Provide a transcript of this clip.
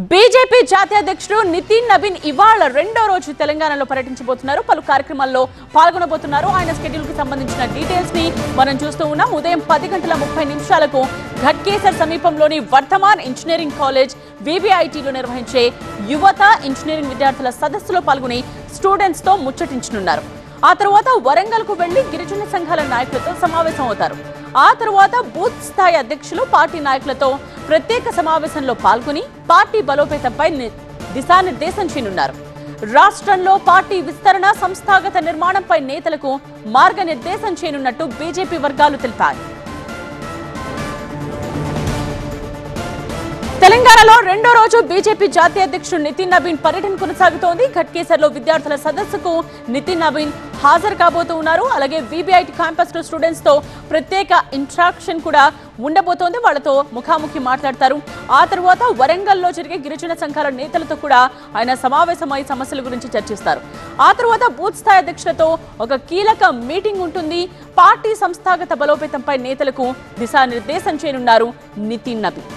BJP జాతీయ అధ్యక్షుడు నితిన్ నబీన్ ఇవాళ రెండో రోజు తెలంగాణలో పర్యటించబోతున్నారు. పలు కార్యక్రమాల్లో పాల్గొనబోతున్నారు. ఆయన షెడ్యూల్ కి సంబంధించిన డీటెయిల్స్ ని మనం చూస్తూ ఉన్నాం. ఉదయం 10:30 ఘట్కేసర్ సమీపంలోని వర్ధమాన్ ఇంజనీరింగ్ కాలేజ్ VVITలో నిర్వహించే యువత ఇంజనీరింగ్ విద్యార్థుల సదస్సులో పాల్గొని స్టూడెంట్స్ తో ముచ్చటించనున్నారు. ఆ తర్వాత వరంగల్ కు వెళ్లి గిరిజన సంఘాల నాయకులతో సమావేశం అవుతారు. ఆ తర్వాత బూత్ స్థాయి అధ్యక్షులు పార్టీ నాయకులతో ప్రత్యేక సమావేశంలో పాల్గొని పార్టీ బలోపేతంపై దిశానిర్దేశం చేయనున్నారు. రాష్ట్రంలో పార్టీ విస్తరణ, సంస్థాగత నిర్మాణంపై నేతలకు మార్గనిర్దేశం చేయనున్నట్టు బీజేపీ వర్గాలు తెలిపాయి. తెలంగాణలో రెండో రోజు బీజేపీ జాతీయ అధ్యక్షుడు నితిన్ నబీన్ పర్యటన కొనసాగుతోంది. ఘట్కేసర్లో విద్యార్థుల సదస్సుకు నితిన్ నబీన్ హాజరు కాబోతున్నారు. అలాగే VVIT క్యాంపస్ లో స్టూడెంట్స్ తో ప్రత్యేక ఇంట్రాక్షన్ కూడా ఉండబోతోంది. వాళ్లతో ముఖాముఖి మాట్లాడతారు. ఆ తర్వాత వరంగల్లో జరిగే గిరిజన సంఘాల నేతలతో కూడా ఆయన సమావేశమై సమస్యల గురించి చర్చిస్తారు. ఆ తర్వాత బూత్ స్థాయి అధ్యక్షులతో ఒక కీలక మీటింగ్ ఉంటుంది. పార్టీ సంస్థాగత బలోపేతంపై నేతలకు దిశానిర్దేశం చేయనున్నారు నితిన్ నబీన్.